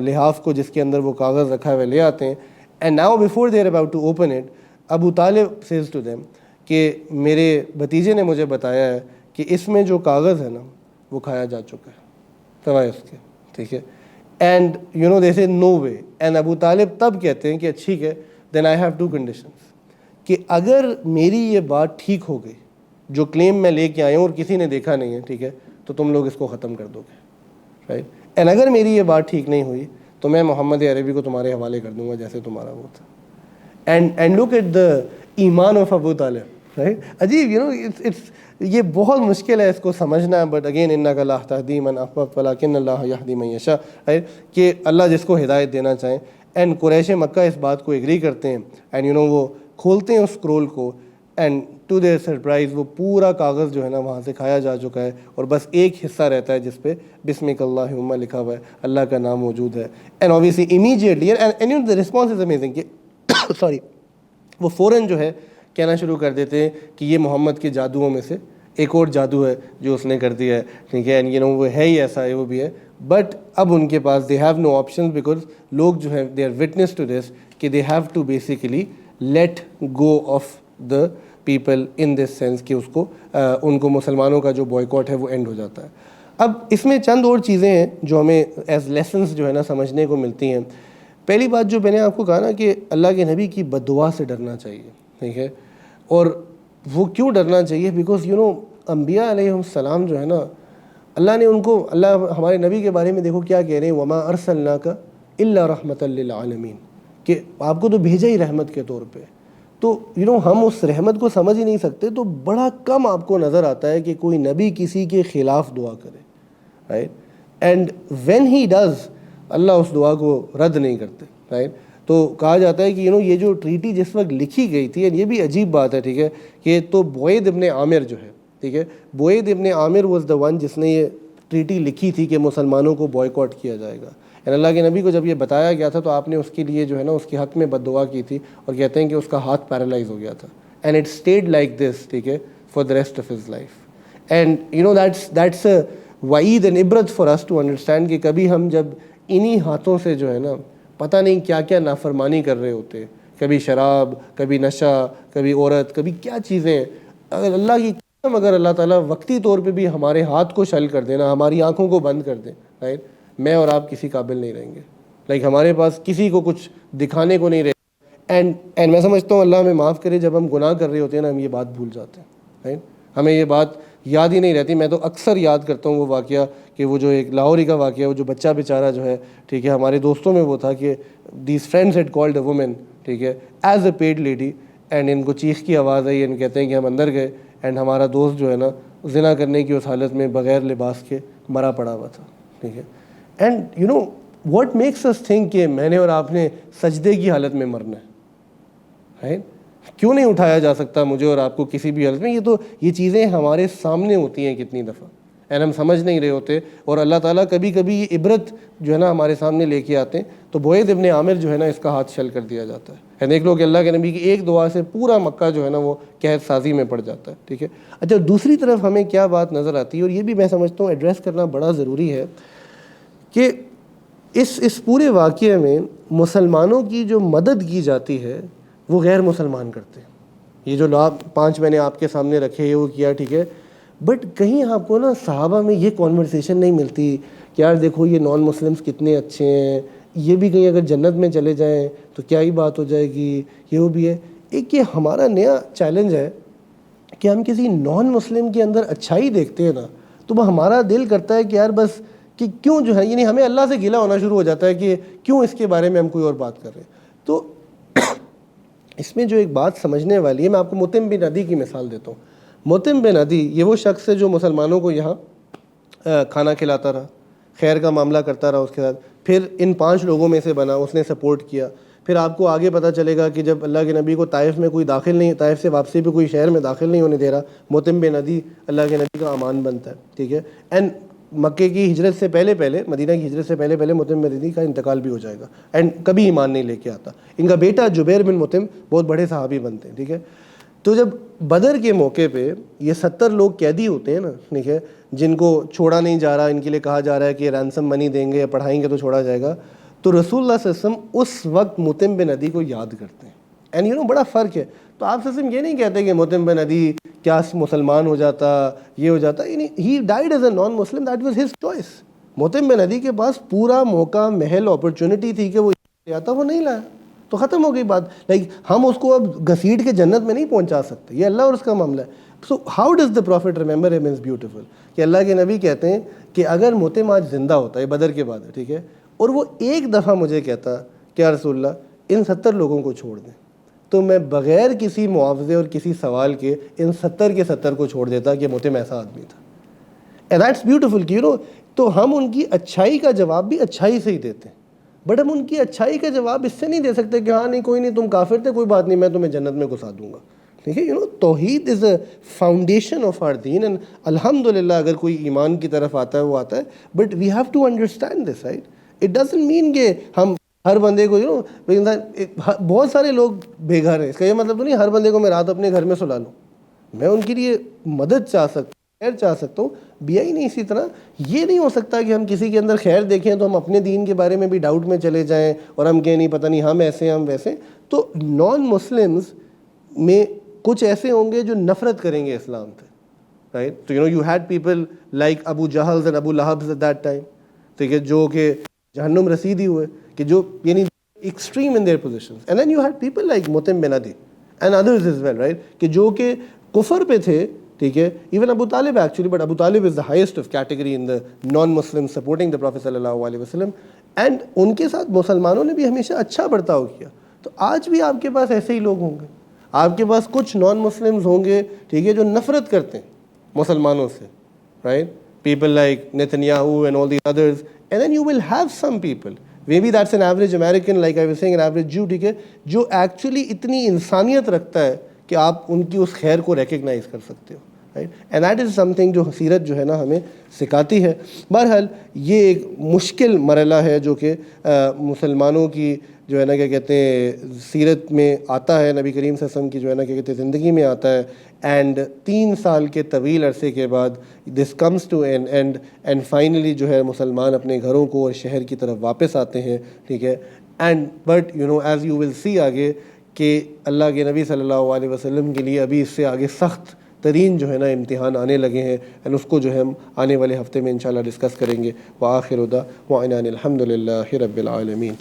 لحاف کو جس کے اندر وہ کاغذ رکھا ہوا لے آتے ہیں. And now before they are about to open it, Abu Talib says to them کہ میرے بھتیجے نے مجھے بتایا ہے کہ اس میں جو کاغذ ہے نا وہ کھایا جا چکا ہے سوائے اس کے، ٹھیک ہے. اینڈ دے سے نو وے. اینڈ ابو طالب تب کہتے ہیں کہ ٹھیک ہے، دین آئی ہیو 2 کنڈیشنز، کہ اگر میری یہ بات ٹھیک ہو گئی، جو کلیم میں لے کے آیا ہوں اور کسی نے دیکھا نہیں ہے، ٹھیک ہے، تو تم لوگ اس کو ختم کر دو گے، رائٹ. اینڈ اگر میری یہ بات ٹھیک نہیں ہوئی تو میں محمد عربی کو تمہارے حوالے کر دوں گا جیسے تمہارا وہ تھا. اینڈ لک ایٹ دا ایمان آف ابو طالب، رائٹ. عجیب، یہ بہت مشکل ہے اس کو سمجھنا، بٹ اگین انک لا تہدی من احببت ولکن اللہ یہدی من یشاء، رائٹ، کہ اللہ جس کو ہدایت دینا چاہیں. اینڈ قریش مکہ اس بات کو ایگری کرتے ہیں، اینڈ وہ کھولتے ہیں اس اسکرول کو، اینڈ ٹو دیئر سرپرائز وہ پورا کاغذ جو ہے نا وہاں سے کھایا جا چکا ہے، اور بس ایک حصہ رہتا ہے جس پہ بسمک اللہم لکھا ہوا ہے، اللہ کا نام موجود ہے. And obviously immediately and the response is amazing کہ سوری وہ فوراً جو ہے کہنا شروع کر دیتے ہیں کہ یہ محمد کے جادوؤں میں سے ایک اور جادو ہے جو اس نے کر دیا ہے، ٹھیک ہے. اینڈ وہ ہے ہی ایسا ہے، وہ بھی ہے، بٹ اب ان کے پاس they have no option because لوگ جو ہے they are witness to this کہ they have to basically let go of the people in this sense کہ اس کو ان کو مسلمانوں کا جو بوائیکاٹ ہے وہ اینڈ ہو جاتا ہے. اب اس میں چند اور چیزیں ہیں جو ہمیں ایز لیسنس جو ہے نا سمجھنے کو ملتی ہیں. پہلی بات جو میں نے آپ کو کہا نا کہ اللہ کے نبی کی بددعا سے ڈرنا چاہیے، ٹھیک ہے. اور وہ کیوں ڈرنا چاہیے؟ بیکاز انبیاء علیہ السلام جو ہے نا اللہ نے ان کو، اللہ ہمارے نبی کے بارے میں دیکھو کیا کہہ رہے ہیں، وما ارسلناک الا رحمۃ للعالمین، کہ آپ کو تو بھیجا ہی رحمت کے طور پہ. تو ہم اس رحمت کو سمجھ ہی نہیں سکتے، تو بڑا کم آپ کو نظر آتا ہے کہ کوئی نبی کسی کے خلاف دعا کرے، right. And when he does, Allah اس دعا کو رد نہیں کرتے، رائٹ. تو کہا جاتا ہے کہ یہ جو ٹریٹی جس وقت لکھی گئی تھی، یہ بھی عجیب بات ہے، ٹھیک ہے، کہ تو بوید ابن عامر جو ہے، ٹھیک ہے، بوید ابن عامر واز دا ون جس نے یہ ٹریٹی لکھی تھی کہ مسلمانوں کو بوائیکاٹ کیا جائے گا. اللہ کے نبی کو جب یہ بتایا گیا تھا تو آپ نے اس کے لیے جو ہے نا اس کے حق میں بددعا کی تھی، اور کہتے ہیں کہ اس کا ہاتھ پیرالائز ہو گیا تھا. And it stayed like this, ٹھیک ہے، for the rest of his life. And that's a وعید اینڈ عبرت فار اس ٹو انڈرسٹینڈ کہ کبھی ہم جب انہی ہاتھوں سے جو ہے نا پتہ نہیں کیا کیا نافرمانی کر رہے ہوتے، کبھی شراب، کبھی نشہ، کبھی عورت، کبھی کیا چیزیں، اگر اللہ کی قسم اگر اللہ تعالیٰ وقتی طور پہ بھی ہمارے ہاتھ کو شل کر دینا، ہماری آنکھوں کو بند کر دیں، رائٹ، میں اور آپ کسی قابل نہیں رہیں گے، لائک ہمارے پاس کسی کو کچھ دکھانے کو نہیں رہے. اینڈ میں سمجھتا ہوں اللہ ہمیں معاف کرے، جب ہم گناہ کر رہے ہوتے ہیں نا ہم یہ بات بھول جاتے ہیں، رائٹ، ہمیں یہ بات یاد ہی نہیں رہتی. میں تو اکثر یاد کرتا ہوں وہ واقعہ کہ وہ جو ایک لاہوری کا واقعہ، وہ جو بچہ بیچارہ جو ہے، ٹھیک ہے، ہمارے دوستوں میں وہ تھا کہ these friends had called a woman, ٹھیک ہے، as a paid lady, and ان کو چیخ کی آواز آئی، اینڈ کہتے ہیں کہ ہم اندر گئے، اینڈ ہمارا دوست جو ہے نا زنا کرنے کی اس حالت میں بغیر لباس کے مرا پڑا ہوا تھا، ٹھیک ہے. And what makes us think کہ میں نے اور آپ نے سجدے کی حالت میں مرنا ہے، کیوں نہیں اٹھایا جا سکتا مجھے اور آپ کو کسی بھی حالت میں؟ یہ چیزیں ہمارے سامنے ہوتی ہیں کتنی دفعہ، اینڈ ہم سمجھ نہیں رہے ہوتے، اور اللہ تعالیٰ کبھی کبھی یہ عبرت جو ہے نا ہمارے سامنے لے کے آتے ہیں. تو بوید ابن عامر جو ہے نا اس کا ہاتھ شل کر دیا جاتا ہے. دیکھ لو کہ اللہ کے نبی کی ایک دعا سے پورا مکہ جو ہے نا وہ قحط سازی میں پڑ جاتا ہے، ٹھیک ہے. اچھا، دوسری طرف ہمیں کیا بات نظر آتی ہے، اور یہ بھی میں سمجھتا ہوں ایڈریس کرنا بڑا ضروری ہے، کہ اس پورے واقعے میں مسلمانوں کی جو مدد کی جاتی ہے وہ غیر مسلمان کرتے ہیں. یہ جو 5 میں نے آپ کے سامنے رکھے وہ کیا، ٹھیک ہے، بٹ کہیں آپ کو نا صحابہ میں یہ کانورسیشن نہیں ملتی کہ یار دیکھو یہ نان مسلمس کتنے اچھے ہیں، یہ بھی کہیں اگر جنت میں چلے جائیں تو کیا ہی بات ہو جائے گی، یہ وہ بھی ہے. ایک یہ ہمارا نیا چیلنج ہے کہ ہم کسی نان مسلم کے اندر اچھائی دیکھتے ہیں نا تو وہ ہمارا دل کرتا ہے کہ یار بس کہ کیوں جو ہے یعنی ہمیں اللہ سے گلہ ہونا شروع ہو جاتا ہے کہ کیوں اس کے بارے میں ہم کوئی اور بات کر رہے ہیں. تو اس میں جو ایک بات سمجھنے والی ہے, میں آپ کو مطعم بن عدی کی مثال دیتا ہوں. مطعم بن عدی یہ وہ شخص ہے جو مسلمانوں کو یہاں کھانا کھلاتا رہا, خیر کا معاملہ کرتا رہا اس کے ساتھ, پھر ان 5 لوگوں میں سے بنا, اس نے سپورٹ کیا. پھر آپ کو آگے پتہ چلے گا کہ جب اللہ کے نبی کو طائف میں کوئی داخل نہیں, طائف سے واپسی پہ کوئی شہر میں داخل نہیں ہونے دے رہا, مطعم بن عدی اللہ کے نبی کا امان بنتا ہے, ٹھیک ہے. اینڈ مکے کی ہجرت سے پہلے مدینہ کی ہجرت سے پہلے مطعم بن عدی کا انتقال بھی ہو جائے گا, اینڈ کبھی ایمان نہیں لے کے آتا. ان کا بیٹا جبیر بن مطعم بہت بڑے صحابی بنتے ہیں, ٹھیک ہے. تو جب بدر کے موقع پہ یہ 70 لوگ قیدی ہوتے ہیں نا, ٹھیک ہے, جن کو چھوڑا نہیں جا رہا, ان کے لیے کہا جا رہا ہے کہ رینسم منی دیں گے یا پڑھائیں گے تو چھوڑا جائے گا, تو رسول اللہ صلی اللہ علیہ وسلم اس وقت مطعم بن عدی کو یاد کرتے ہیں. اینڈ بڑا فرق ہے. تو آپ صلی اللہ علیہ وسلم یہ نہیں کہتے کہ مطعم بن عدی کیا مسلمان ہو جاتا, یہ ہو جاتا, یعنی he died as a non Muslim, that was his choice. Mutim bin Adi کے پاس پورا موقع, محل, اپرچونٹی تھی کہ وہ آتا, وہ نہیں لایا, تو ختم ہو گئی بات. لائک ہم اس کو اب گھسیٹ کے جنت میں نہیں پہنچا سکتے, یہ اللہ اور اس کا معاملہ ہے. So how does the prophet remember him as beautiful, کہ اللہ کے نبی کہتے ہیں کہ اگر مطعم آج زندہ ہوتا ہے, بدر کے بعد ہے, ٹھیک ہے, اور وہ ایک دفعہ مجھے کہتا کہ یا رسول اللہ ان 70 لوگوں کو چھوڑ دیں, تو میں بغیر کسی معاوضے اور کسی سوال کے ان 70 کے 70 کو چھوڑ دیتا, کہ مطعم ایسا آدمی تھا. اینڈ دیٹس بیوٹیفل کہ تو ہم ان کی اچھائی کا جواب بھی اچھائی سے ہی دیتے ہیں, بٹ ہم ان کی اچھائی کا جواب اس سے نہیں دے سکتے کہ ہاں نہیں کوئی نہیں تم کافر تھے, کوئی بات نہیں, میں تمہیں جنت میں گھسا دوں گا. ٹھیک ہے, توحید is a foundation of our دین, اینڈ الحمدللہ اگر کوئی ایمان کی طرف آتا ہے وہ آتا ہے, but we have to understand this, right. It doesn't mean کہ ہم ہر بندے کو بہت سارے لوگ بے گھر ہیں, اس کا یہ مطلب تو نہیں ہر بندے کو میں رات اپنے گھر میں سلا لوں. میں ان کے لیے مدد چاہ سکتا ہوں, خیر چاہ سکتا ہوں, بیا ہی نہیں. اسی طرح یہ نہیں ہو سکتا کہ ہم کسی کے اندر خیر دیکھیں تو ہم اپنے دین کے بارے میں بھی ڈاؤٹ میں چلے جائیں اور ہم کہیں نہیں پتہ نہیں ہم ایسے ہیں ہم ویسے. تو نان مسلمز میں کچھ ایسے ہوں گے جو نفرت کریں گے اسلام سے, رائٹ. تو you had people like Abu Jahl and Abu Lahab at that time, ٹھیک ہے, جو کہ جہنم رسید ہی ہوئے, کہ جو یعنی extreme in their positions. And then you had people like Mutim bin Adi and others as well, right, کہ جو کہ کفر پہ تھے, ٹھیک ہے. ایون ابو طالب actually, but Abu Talib is the highest of category in the non Muslim supporting the prophet صلی اللہ علیہ وسلم. اینڈ ان کے ساتھ مسلمانوں نے بھی ہمیشہ اچھا برتاؤ کیا. تو آج بھی آپ کے پاس ایسے ہی لوگ ہوں گے, آپ کے پاس کچھ نان مسلمز ہوں گے, ٹھیک ہے, جو نفرت کرتے ہیں مسلمانوں سے, right. People like Netanyahu and all the others. And then you will have some people, maybe that's an average American, like I was saying, an average Jew, ٹھیک ہے, جو ایکچولی اتنی انسانیت رکھتا ہے کہ آپ ان کی اس خیر کو ریکگنائز کر سکتے ہو, right. And that is something جو سیرت جو ہے نا ہمیں سکھاتی ہے. بہرحال یہ ایک مشکل مرحلہ ہے جو کہ مسلمانوں کی جو ہے نا کیا کہتے ہیں سیرت میں آتا ہے, نبی کریم صلی اللہ علیہ وسلم کی جو ہے نا کیا کہتے ہیں زندگی میں آتا ہے. اینڈ 3 سال کے طویل عرصے کے بعد this comes to an end, and finally جو ہے مسلمان اپنے گھروں کو اور شہر کی طرف واپس آتے ہیں, ٹھیک ہے. And but as you will see آگے کہ اللہ کے نبی صلی اللہ علیہ وسلم کے لیے ابھی اس سے آگے سخت ترین جو ہے نا امتحان آنے لگے ہیں, اینڈ اس کو جو ہے ہم آنے والے ہفتے میں انشاءاللہ ڈسکس کریں گے. وآخر دعوانا الحمد للہ رب العالمین.